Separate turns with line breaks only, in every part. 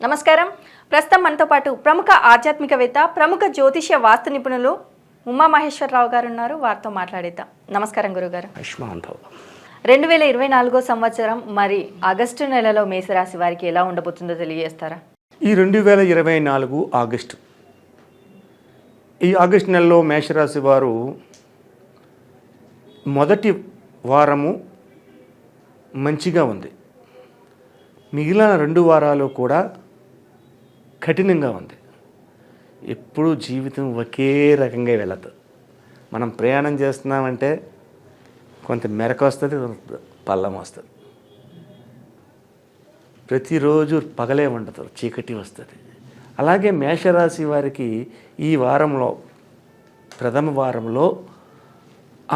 నమస్కారం. ప్రస్తుతం మనతో పాటు ప్రముఖ ఆధ్యాత్మికవేత్త, ప్రముఖ జ్యోతిష్య వాస్తు నిపుణులు ఉమామహేశ్వరరావు గారు ఉన్నారు. వారితో మాట్లాడేద్దాం. నమస్కారం గురుగారు. 2024 సంవత్సరం మరి ఆగస్టు నెలలో మేషరాశి వారికి ఎలా ఉండబోతుందో తెలియజేస్తారా?
ఈ 2024 ఆగస్టు నెలలో మేషరాశి వారు మొదటి వారము మంచిగా ఉంది. మిగిలిన 2 వారాలు కూడా కఠినంగా ఉంది. ఎప్పుడూ జీవితం ఒకే రకంగా వెళ్ళదు. మనం ప్రయాణం చేస్తున్నామంటే కొంత మెరకు వస్తుంది, పల్లం వస్తుంది. ప్రతిరోజు పగలే ఉండదు, చీకటి వస్తుంది. అలాగే మేషరాశి వారికి ఈ వారంలో, ప్రథమ వారంలో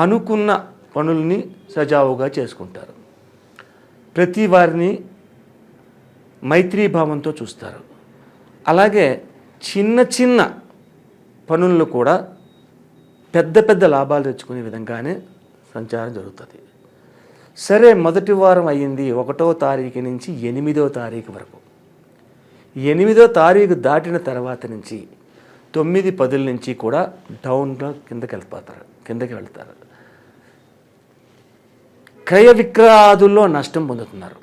అనుకున్న పనుల్ని సజావుగా చేసుకుంటారు. ప్రతి వారిని మైత్రీభావంతో చూస్తారు. అలాగే చిన్న చిన్న పనులను కూడా పెద్ద పెద్ద లాభాలు తెచ్చుకునే విధంగానే సంచారం జరుగుతుంది. సరే, మొదటి వారం అయ్యింది 1వ తారీఖు నుంచి 8వ తారీఖు వరకు. 8వ తారీఖు దాటిన తర్వాత నుంచి 9, 10 నుంచి కూడా డౌన్గా కిందకి వెళ్తారు. క్రయ విక్రయాదుల్లో నష్టం పొందుతున్నారు.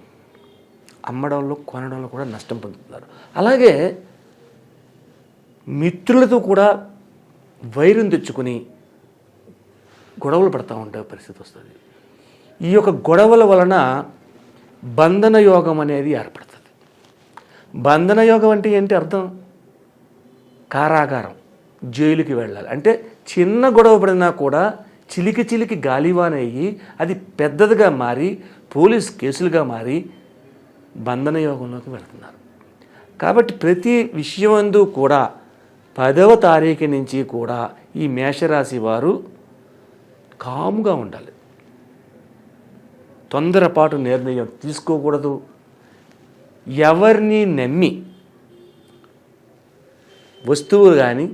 అమ్మడంలో, కొనడంలో కూడా నష్టం పొందుతున్నారు. అలాగే మిత్రులతో కూడా వైరం తెచ్చుకుని గొడవలు పడుతూ ఉండే పరిస్థితి వస్తుంది. ఈ యొక్క గొడవల వలన బంధన యోగం అనేది ఏర్పడుతుంది. బంధన యోగం అంటే ఏంటి అర్థం? కారాగారం, జైలుకి వెళ్ళాలి. అంటే చిన్న గొడవ పడినా కూడా చిలికి గాలివానయ్యి అది పెద్దదిగా మారి పోలీస్ కేసులుగా మారి బంధన యోగంలోకి వెళుతున్నారు. కాబట్టి ప్రతి విషయమందు కూడా 10వ తారీఖు నుంచి కూడా ఈ మేషరాశి వారు కాముగా ఉండాలి. తొందరపాటు నిర్ణయం తీసుకోకూడదు. ఎవరిని నమ్మి వస్తువులు కానీ,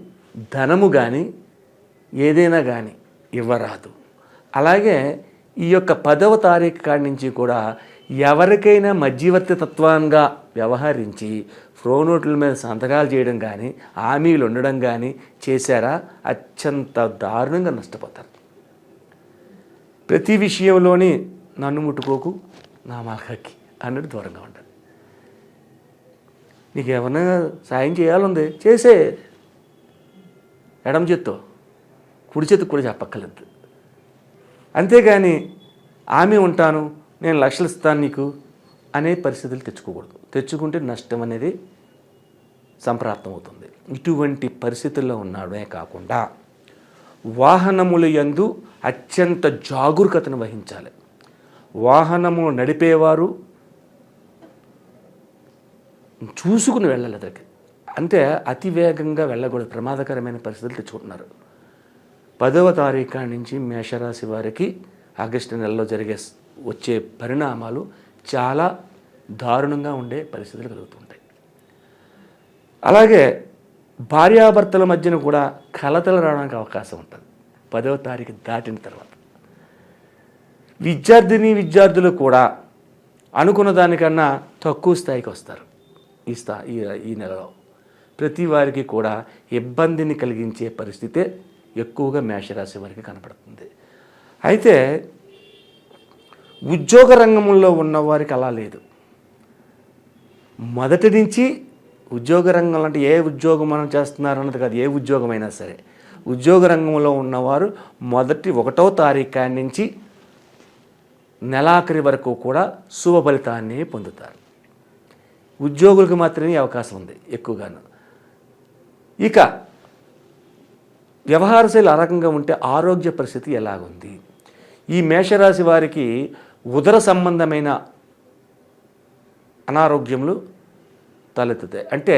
ధనము కానీ, ఏదైనా కానీ ఇవ్వరాదు. అలాగే ఈ యొక్క 10వ తారీఖు కాడి నుంచి కూడా ఎవరికైనా మధ్యవర్తి తత్వంగా వ్యవహరించి ఫ్రోనోట్ల మీద సంతకాలు చేయడం కానీ, హామీలు ఉండడం కానీ చేశారా అత్యంత దారుణంగా నష్టపోతారు. ప్రతి విషయంలోని నన్ను ముట్టుకోకు, నా మాకకి అన్నట్టు దూరంగా ఉండాలి. నీకు ఏమన్నా సాయం చేయాలంది చేసే, ఎడమ చేత్తో కుడి చేతికి కూడా చెప్పక్కర్లేదు. అంతేగాని ఆమె ఉంటాను, నేను లక్షలు ఇస్తాను నీకు అనే పరిస్థితులు తెచ్చుకోకూడదు. తెచ్చుకుంటే నష్టం అనేది సంప్రాప్తం అవుతుంది. ఇటువంటి పరిస్థితుల్లో ఉన్నాడే కాకుండా వాహనముల యందు అత్యంత జాగరూకతను వహించాలి. వాహనము నడిపేవారు చూసుకుని వెళ్ళాలి. దగ్గర అంటే అతి వేగంగా వెళ్ళకూడదు. ప్రమాదకరమైన పరిస్థితులు తెచ్చుకుంటున్నారు. 10వ తారీఖు నుంచి మేషరాశి వారికి ఆగస్టు నెలలో వచ్చే పరిణామాలు చాలా దారుణంగా ఉండే పరిస్థితులు కలుగుతుంటాయి. అలాగే భార్యాభర్తల మధ్యన కూడా కలతలు రావడానికి అవకాశం ఉంటుంది 10వ తారీఖు దాటిన తర్వాత. విద్యార్థులు కూడా అనుకున్న దానికన్నా తక్కువ స్థాయికి వస్తారు. ఈ నెలలో ప్రతి వారికి కూడా ఇబ్బందిని కలిగించే పరిస్థితే ఎక్కువగా మేషరాశి వారికి కనపడుతుంది. అయితే ఉద్యోగ రంగంలో ఉన్నవారికి అలా లేదు. మొదటి నుంచి ఉద్యోగ రంగంలో అంటే ఏ ఉద్యోగం మనం చేస్తున్నారు అన్నది కాదు, ఏ ఉద్యోగమైనా సరే ఉద్యోగ రంగంలో ఉన్నవారు 1వ తారీఖు నుంచి నెలాఖరి వరకు కూడా శుభ ఫలితాన్ని పొందుతారు. ఉద్యోగులకు మాత్రమే అవకాశం ఉంది ఎక్కువగాను. ఇక వ్యవహార శైలి ఆ రకంగా ఉంటే ఆరోగ్య పరిస్థితి ఎలాగుంది? ఈ మేషరాశి వారికి ఉదర సంబంధమైన అనారోగ్యములు తలెత్తుతాయి. అంటే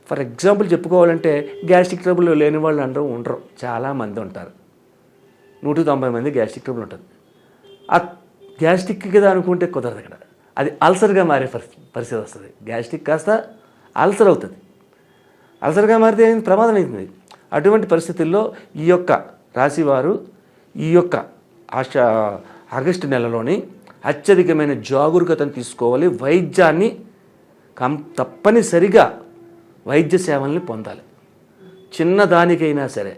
ఫర్ ఎగ్జాంపుల్ చెప్పుకోవాలంటే గ్యాస్ట్రిక్ ట్రబుల్ లేని వాళ్ళు ఉండరు, చాలామంది ఉంటారు. 190 మంది గ్యాస్ట్రిక్ ట్రబుల్ ఉంటుంది. ఆ గ్యాస్ట్రిక్ కదా అనుకుంటే కుదరదు. ఇక్కడ అది అల్సర్గా మారే పరిస్థితి వస్తుంది. గ్యాస్ట్రిక్ కాస్త అల్సర్ అవుతుంది. అల్సర్గా మారితే ప్రమాదం అవుతుంది. అటువంటి పరిస్థితుల్లో ఈ యొక్క రాశివారు ఈ యొక్క ఆగస్టు నెలలోని అత్యధికమైన జాగరూకతను తీసుకోవాలి. వైద్యాన్ని తప్పనిసరిగా వైద్య సేవల్ని పొందాలి. చిన్నదానికైనా సరే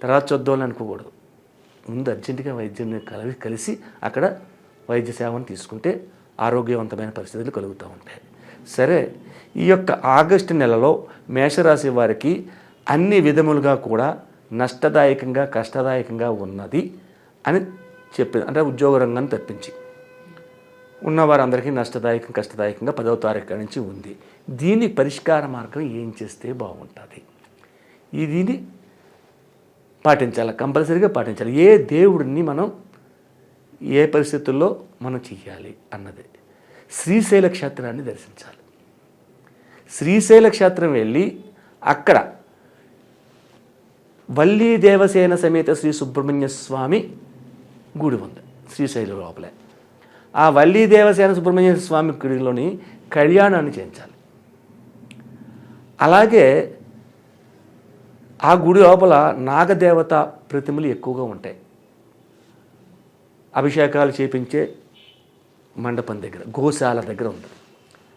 తర్వాత చూద్దామని అనుకోకూడదు. ముందు అర్జెంటుగా వైద్యుని కలిసి అక్కడ వైద్య సేవను తీసుకుంటే ఆరోగ్యవంతమైన పరిస్థితులు కలుగుతూ ఉంటాయి. సరే, ఈ యొక్క ఆగస్టు నెలలో మేషరాశి వారికి అన్ని విధములుగా కూడా నష్టదాయకంగా కష్టదాయకంగా ఉన్నది అని చెప్పింది. అంటే ఉద్యోగ రంగాన్ని తప్పించి ఉన్నవారందరికీ కష్టదాయకంగా 10వ తారీఖు నుంచి ఉంది. దీని పరిష్కార మార్గం ఏం చేస్తే బాగుంటుంది? దీన్ని పాటించాలి, కంపల్సరీగా పాటించాలి. ఏ దేవుడిని మనం ఏ పరిస్థితుల్లో మనం చెయ్యాలి అన్నది. శ్రీశైల క్షేత్రాన్ని దర్శించాలి. శ్రీశైల క్షేత్రం వెళ్ళి అక్కడ వల్లీ దేవసేన సమేత శ్రీ సుబ్రహ్మణ్య స్వామి గుడి ఉంది శ్రీశైలం లోపలే. ఆ వల్లీ దేవసేన సుబ్రహ్మణ్య స్వామి గుడిలోని కళ్యాణాన్ని చేయించాలి. అలాగే ఆ గుడి లోపల నాగదేవత ప్రతిమలు ఎక్కువగా ఉంటాయి. అభిషేకాలు చేపించే మండపం దగ్గర, గోశాల దగ్గర ఉంది.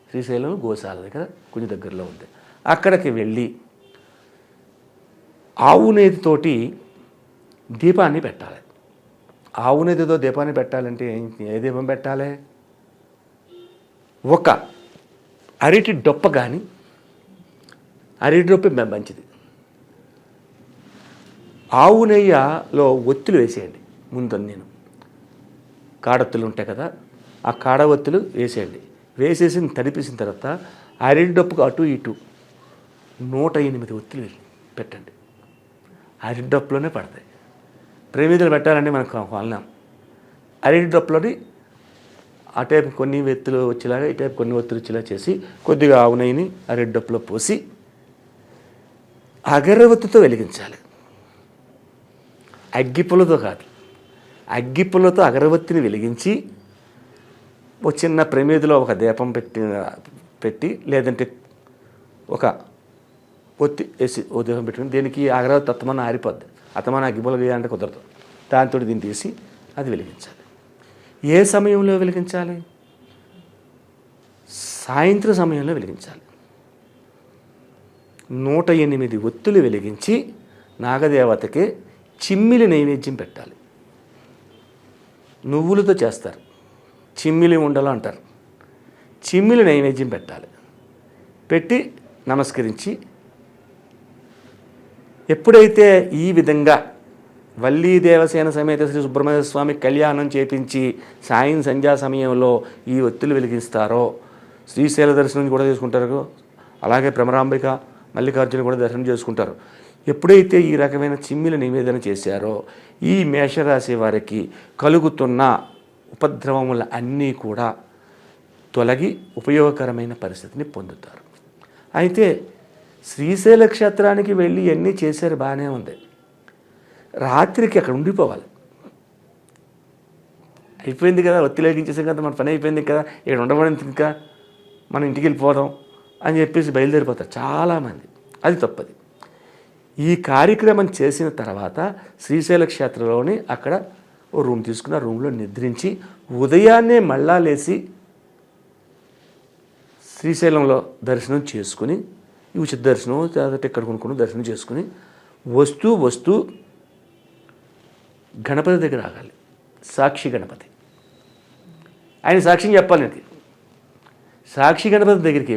శ్రీశైలం గోశాల దగ్గర కొంచెం దగ్గరలో ఉంది. అక్కడికి వెళ్ళి ఆవు నేతితోటి దీపాన్ని పెట్టాలి. ఆవు నేతితో దీపాన్ని పెట్టాలంటే ఏ దీపం పెట్టాలి? ఒక అరటి డొప్ప కానీ, అరటి డొప్ప మంచిది. ఆవు నెయ్యలో ఒత్తులు వేసేయండి. ముందు నేను కాడొత్తులు ఉంటాయి కదా, ఆ కాడ ఒత్తులు వేసేయండి. వేసేసి తడిపేసిన తర్వాత అరటి డొప్పకు అటు ఇటు 108 ఒత్తులు పెట్టండి. అరటి డొప్పలోనే పడతాయి. ప్రేమితులు పెట్టాలంటే మనకు వాళ్ళం అరటి డొప్పలోని ఆ టైపు కొన్ని ఒత్తులు వచ్చేలాగా, ఈ టైపు కొన్ని ఒత్తులు వచ్చేలా చేసి కొద్దిగా ఆవు నెయ్యిని అరటి డొప్పలో పోసి అగరవత్తితో వెలిగించాలి. అగ్గిపుల్లతో కాదు, అగ్గిపుల్లతో అగరవత్తిని వెలిగించి ఒక చిన్న ప్రమిదిలో ఒక దీపం పెట్టి లేదంటే ఒక ఒత్తి వేసి ఓ దీపం పెట్టుకుని దీనికి అగరవత్తి అత్తమన్న ఆరిపోద్ది. అత్తమన్న అగ్గిపుల్ల వేయాలంటే కుదరదు. దాంతో దీన్ని తీసి అది వెలిగించాలి. ఏ సమయంలో వెలిగించాలి? సాయంత్రం సమయంలో వెలిగించాలి. 108 ఒత్తులు వెలిగించి నాగదేవతకి చిమ్మిలి నైవేద్యం పెట్టాలి. నువ్వులతో చేస్తారు, చిమ్మిలి ఉండలు అంటారు. చిమ్మిలి నైవేద్యం పెట్టాలి. పెట్టి నమస్కరించి ఎప్పుడైతే ఈ విధంగా వల్లీ దేవసేన సమేత శ్రీ సుబ్రహ్మణ్య స్వామి కళ్యాణం చేపించి సంధ్యా సమయంలో ఈ ఒత్తులు వెలిగిస్తారో, శ్రీశైల దర్శనం కూడా చేసుకుంటారు. అలాగే భ్రమరాంబిక మల్లికార్జున కూడా దర్శనం చేసుకుంటారు. ఎప్పుడైతే ఈ రకమైన చిమ్మిల నివేదన చేశారో ఈ మేషరాశి వారికి కలుగుతున్న ఉపద్రవముల అన్నీ కూడా తొలగి ఉపయోగకరమైన పరిస్థితిని పొందుతారు. అయితే శ్రీశైల క్షేత్రానికి వెళ్ళి అన్నీ చేశారు, బాగానే ఉంది. రాత్రికి అక్కడ ఉండిపోవాలి. అయిపోయింది కదా, ఒత్తిడి లేగించేసాం కదా, మన పని అయిపోయింది కదా, ఇక్కడ ఉండబడింది ఇంకా మనం ఇంటికి వెళ్ళిపోదాం అని చెప్పేసి బయలుదేరిపోతారు చాలామంది. అది తప్పది. ఈ కార్యక్రమం చేసిన తర్వాత శ్రీశైల క్షేత్రంలోని అక్కడ ఓ రూమ్ తీసుకుని ఆ రూమ్లో నిద్రించి ఉదయాన్నే మళ్ళా లేచి శ్రీశైలంలో దర్శనం చేసుకుని, ఉచిత దర్శనం టికెట్ కొనుక్కుని దర్శనం చేసుకుని వస్తూ గణపతి దగ్గర ఆగాలి. సాక్షి గణపతి, ఆయన సాక్ష్యం చెప్పాలి. నాకు సాక్షి గణపతి దగ్గరికి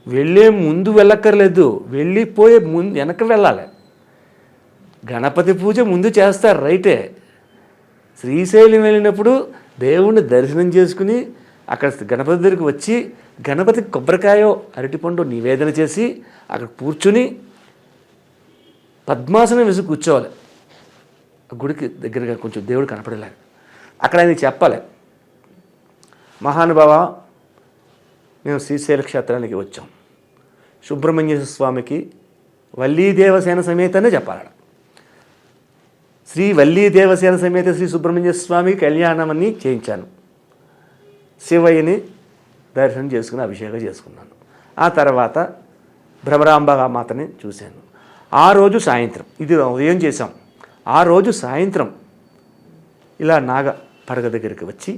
వెళ్ళే ముందు వెళ్ళక్కర్లేదు, వెళ్ళిపోయే ముందు వెనక వెళ్ళాలి. గణపతి పూజ ముందు చేస్తారు, రైటే. శ్రీశైలం వెళ్ళినప్పుడు దేవుణ్ణి దర్శనం చేసుకుని అక్కడ గణపతి దగ్గరికి వచ్చి గణపతికి కొబ్బరికాయో అరటిపండు నివేదన చేసి అక్కడ కూర్చుని పద్మాసనం వేసి కూర్చోవాలి. గుడికి దగ్గరగా కొంచెం దేవుడు కనపడేలాగా అక్కడ ఆయన చెప్పాలి, మహానుభావ మేము శ్రీశైల క్షేత్రానికి వచ్చాం, సుబ్రహ్మణ్య స్వామికి వల్లీ దేవసేన సమేతనే చెప్పాలి. శ్రీ వల్లీ దేవసేన సమేత శ్రీ సుబ్రహ్మణ్య స్వామికి కళ్యాణమని చేయించాను, శివయ్యని దర్శనం చేసుకుని అభిషేకం చేసుకున్నాను. ఆ తర్వాత భ్రమరాంబ మాతని చూశాను. ఆ రోజు సాయంత్రం, ఇది ఉదయం చేశాం, ఆ రోజు సాయంత్రం ఇలా నాగ పడగ దగ్గరికి వచ్చి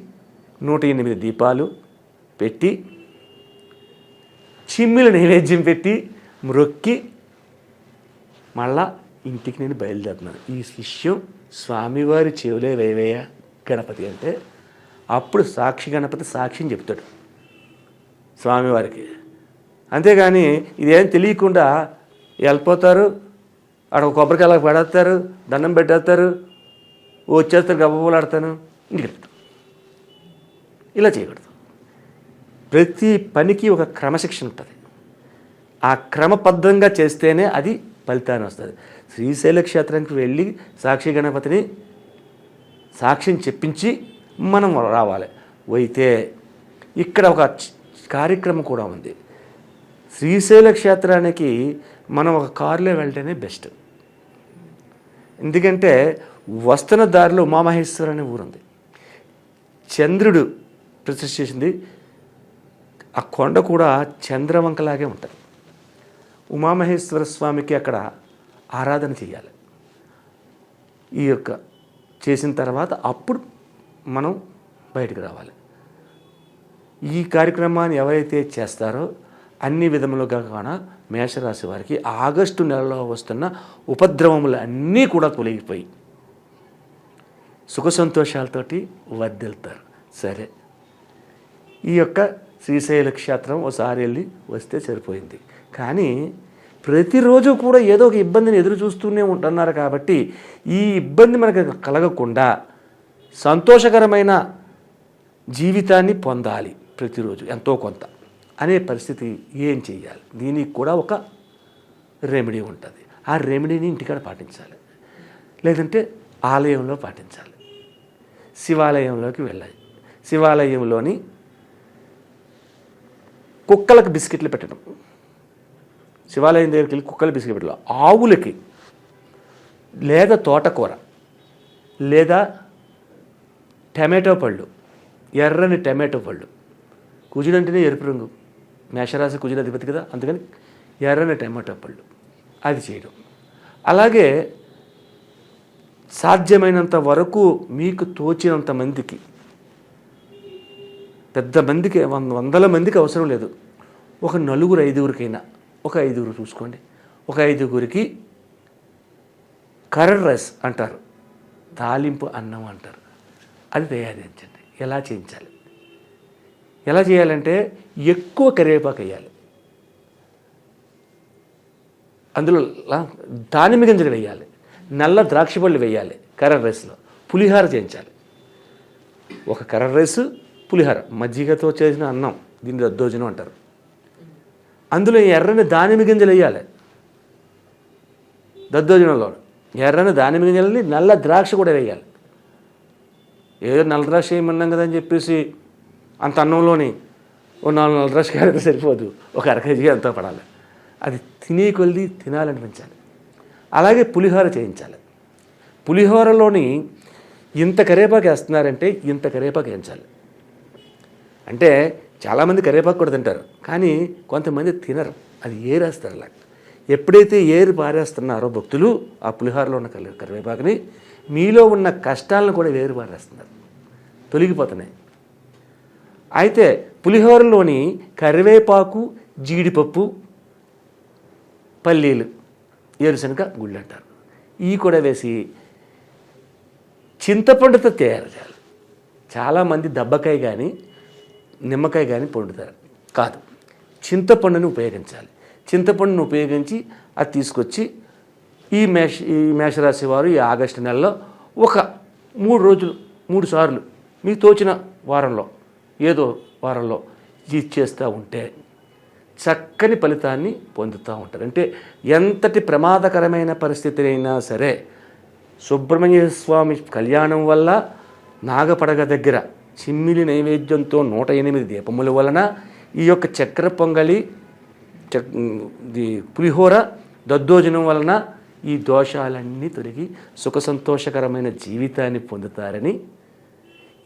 108 దీపాలు పెట్టి చిమ్మిలి నైవేద్యం పెట్టి మ్రొక్కి మళ్ళా ఇంటికి నేను బయలుదేరుతున్నాను. ఈ విషయం స్వామివారి చెవులే వేవేయ గణపతి అంటే అప్పుడు సాక్షి గణపతి సాక్షిని చెప్తాడు స్వామివారికి. అంతేగాని ఇదేం తెలియకుండా వెళ్ళిపోతారు, అక్కడ ఒక కొబ్బరికాయలా పడేస్తారు, దండం పెట్టేస్తారు, వచ్చేస్తారు, గబ్బలాడతాను, ఇంటికి వెళ్తాను. ఇలా చేయకూడదు. ప్రతి పనికి ఒక క్రమశిక్షణ ఉంటుంది. ఆ క్రమబద్ధంగా చేస్తేనే అది ఫలితాన్ని వస్తుంది. శ్రీశైల క్షేత్రానికి వెళ్ళి సాక్షి గణపతిని సాక్షిని చెప్పించి మనం రావాలి. అయితే ఇక్కడ ఒక కార్యక్రమం కూడా ఉంది. శ్రీశైల క్షేత్రానికి మనం ఒక కారులో వెళ్తేనే బెస్ట్. ఎందుకంటే వస్తున్న దారిలో ఉమామహేశ్వర అనే ఊరుంది. చంద్రుడు ప్రతిష్ఠ చేసింది. ఆ కొండ కూడా చంద్రవంకలాగే ఉంటుంది. ఉమామహేశ్వర స్వామికి అక్కడ ఆరాధన చేయాలి. ఈ యొక్క చేసిన తర్వాత అప్పుడు మనం బయటకు రావాలి. ఈ కార్యక్రమాన్ని ఎవరైతే చేస్తారో అన్ని విధములుగా కాన మేషరాశి వారికి ఆగస్టు నెలలో వస్తున్న ఉపద్రవములు అన్నీ కూడా తొలగిపోయి సుఖ సంతోషాలతోటి వర్ధిల్తారు. సరే, ఈ యొక్క శ్రీశైల క్షేత్రం ఒకసారి వెళ్ళి వస్తే సరిపోయింది. కానీ ప్రతిరోజు కూడా ఏదో ఒక ఇబ్బందిని ఎదురు చూస్తూనే ఉంటున్నారు. కాబట్టి ఈ ఇబ్బంది మనకు కలగకుండా సంతోషకరమైన జీవితాన్ని పొందాలి ప్రతిరోజు ఎంతో కొంత అనే పరిస్థితి ఏం చేయాలి? దీనికి కూడా ఒక రెమెడీ ఉంటుంది. ఆ రెమెడీని ఇంటికాడ పాటించాలి, లేదంటే ఆలయంలో పాటించాలి. శివాలయంలోకి వెళ్ళాలి. శివాలయంలోని కుక్కలకు బిస్కెట్లు పెట్టడం, శివాలయం దగ్గరికి వెళ్ళి కుక్కలు బిస్కెట్ పెట్టడం, ఆవులకి లేదా తోటకూర లేదా టమాటో పళ్ళు, ఎర్రని టమాటో పళ్ళు, కుజుడు అంటేనే ఎరుపు రంగు, మేషరాశి కుజుడు అధిపతి కదా, అందుకని ఎర్రని టమాటో పళ్ళు అది చేయడం. అలాగే సాధ్యమైనంత వరకు మీకు తోచినంత మందికి, పెద్ద మందికి, వందల మందికి అవసరం లేదు, ఒక నలుగురు ఐదుగురికైనా, ఒక ఐదుగురు చూసుకోండి, ఒక ఐదుగురికి కర్డ్ రైస్ అంటారు, తాలింపు అన్నం అంటారు, అది తయారించండి. ఎలా చేయించాలి? ఎలా చేయాలంటే ఎక్కువ కరివేపాకు వేయాలి, అందులో దానిమ్మ గింజలు వేయాలి, నల్ల ద్రాక్ష పళ్ళు వేయాలి. కర్డ్ రైస్లో పులిహార చేయించాలి. ఒక కర్డ్ రైస్, పులిహార, మజ్జిగతో చేసిన అన్నం, దీన్ని దద్దోజనం అంటారు. అందులో ఎర్రని దానిమ్మ గింజలు వేయాలి. దద్దోజనంలో ఎర్రని దానిమ్మ గింజలని, నల్ల ద్రాక్ష కూడా వేయాలి. ఏదో నల్ల ద్రాక్ష వేయమన్నాం కదా అని చెప్పేసి అంత అన్నంలోని ఓ 4 నల్ల ద్రాక్ష అయితే సరిపోదు, ఒక అరకేజీ అంతా పడాలి. అది తినే కొలిది తినాలనిపించాలి. అలాగే పులిహోర చేయించాలి. పులిహోరలోని ఇంత కరివేపాకు వేస్తున్నారంటే ఇంత కరివేపాకు వేయించాలి. అంటే చాలామంది కరివేపాకు కూడా తింటారు, కానీ కొంతమంది తినరు, అది ఏరేస్తారు. అలా ఎప్పుడైతే ఏరు పారేస్తున్నారో భక్తులు ఆ పులిహోరలో ఉన్న కరివేపాకుని, మీలో ఉన్న కష్టాలను కూడా వేరు పారేస్తున్నారు, తొలగిపోతున్నాయి. అయితే పులిహోరలోని కరివేపాకు, జీడిపప్పు, పల్లీలు, ఏరుశనగ గుళ్ళు అంటారు, ఇవి కూడా వేసి చింతపండుతో తయారు చేయాలి. చాలామంది దబ్బకాయ కానీ నిమ్మకాయ కానీ పొండుతారు, కాదు, చింతపండుని ఉపయోగించాలి. చింతపండును ఉపయోగించి అది తీసుకొచ్చి ఈ మేషరాశి వారు ఈ ఆగస్టు నెలలో ఒక 3 రోజులు 3 సార్లు మీకు తోచిన వారంలో ఏదో వారంలో ఇది చేస్తూ ఉంటే చక్కని ఫలితాన్ని పొందుతూ ఉంటారు. అంటే ఎంతటి ప్రమాదకరమైన పరిస్థితి అయినా సరే సుబ్రహ్మణ్య స్వామి కళ్యాణం వల్ల నాగపడగ దగ్గర చిమ్మిలి నైవేద్యంతో 108 దీపముల వలన ఈ యొక్క చక్కెర పొంగలి, పులిహోర, దద్దోజనం వలన ఈ దోషాలన్నీ తొలగి సుఖ సంతోషకరమైన జీవితాన్ని పొందుతారని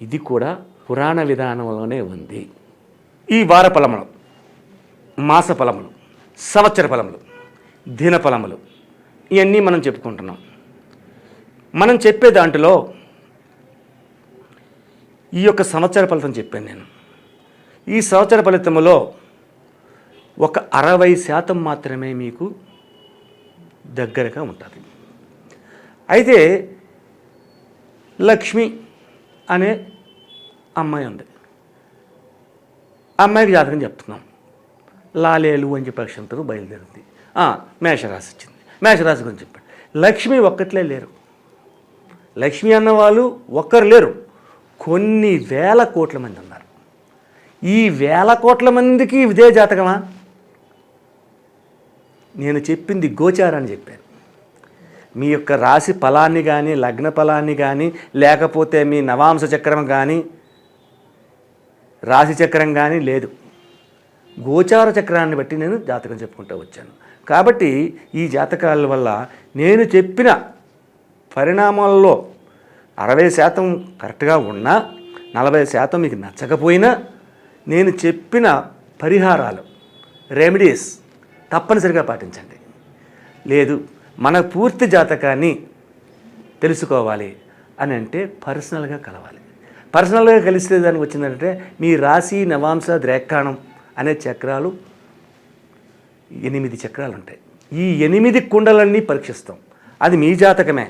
ఇది కూడా పురాణ విధానంలోనే ఉంది. ఈ వార ఫలములు, మాస ఫలములు, సంవత్సర ఫలములు, దిన ఫలములు ఇవన్నీ మనం చెప్పుకుంటున్నాం. మనం చెప్పే దాంట్లో ఈ యొక్క సంవత్సర ఫలితం చెప్పాను నేను. ఈ సంవత్సర ఫలితములో ఒక 60% మాత్రమే మీకు దగ్గరగా ఉంటుంది. అయితే లక్ష్మి అనే అమ్మాయి ఉంది. అమ్మాయికి జాతకం చెప్తున్నాం. లాలేలు అని చెప్పి అక్షంతరం బయలుదేరింది. మేషరాశి వచ్చింది. మేషరాశి గురించి చెప్పండి. లక్ష్మి ఒక్కట్లే లేరు. లక్ష్మి అన్నవాళ్ళు ఒక్కరు లేరు, కొన్ని వేల కోట్ల మంది ఉన్నారు. ఈ వేల కోట్ల మందికి ఇదే జాతకమా? నేను చెప్పింది గోచారాన్ని చెప్పాను. మీ యొక్క రాశి ఫలాన్ని కానీ, లగ్న ఫలాన్ని కానీ, లేకపోతే మీ నవాంశ చక్రం కానీ, రాశి చక్రం కానీ లేదు. గోచార చక్రాన్ని బట్టి నేను జాతకం చెప్పుకుంటూ వచ్చాను. కాబట్టి ఈ జాతకాల వల్ల నేను చెప్పిన పరిణామాల్లో 60% కరెక్ట్గా ఉన్నా, 40% మీకు నచ్చకపోయినా, నేను చెప్పిన పరిహారాలు, రెమెడీస్ తప్పనిసరిగా పాటించండి. లేదు మన పూర్తి జాతకాన్ని తెలుసుకోవాలి అని అంటే పర్సనల్గా కలవాలి. పర్సనల్గా కలిస్తే దానికి వచ్చిందంటే మీ రాశి నవాంశ ద్రేక్కాణం అనే చక్రాలు 8 చక్రాలు ఉంటాయి. ఈ 8 కుండలన్నీ పరీక్షిస్తాం. అది మీ జాతకమే.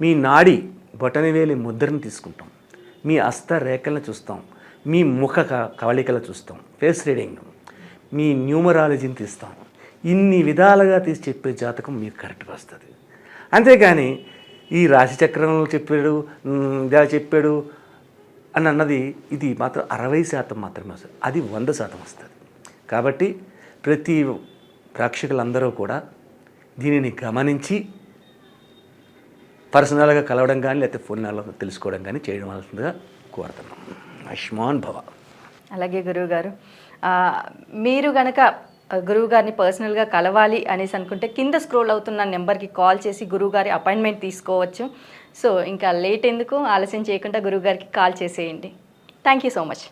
మీ నాడి బొటనవేలి ముద్రను తీసుకుంటాం, మీ హస్త రేఖలను చూస్తాం, మీ ముఖ కవళికలు చూస్తాం, ఫేస్ రీడింగ్, మీ న్యూమరాలజీని తీస్తాం. ఇన్ని విధాలుగా తీసి చెప్పే జాతకం మీకు కరెక్ట్గా వస్తుంది. అంతేకాని ఈ రాశి చక్రంలో చెప్పాడు, ఇలా చెప్పాడు అని అన్నది ఇది మాత్రం 60% మాత్రమే వస్తుంది. అది 100% వస్తుంది. కాబట్టి ప్రతి ప్రేక్షకులందరూ కూడా దీనిని గమనించి పర్సనల్గా కలవడం కానీ, లేకపోతే ఫోన్లో తెలుసుకోవడం కానీ చేయడం వలసిందిగా కోరుతున్నాం. ఆయుష్మాన్ భవ.
అలాగే గురువుగారు, మీరు గనక గురువుగారిని పర్సనల్గా కలవాలి అనేసి అనుకుంటే కింద స్క్రోల్ అవుతున్న నెంబర్కి కాల్ చేసి గురువుగారి అపాయింట్మెంట్ తీసుకోవచ్చు. సో ఇంకా లేట్ ఎందుకు, ఆలస్యం చేయకుండా గురువుగారికి కాల్ చేసేయండి. Thank you so much.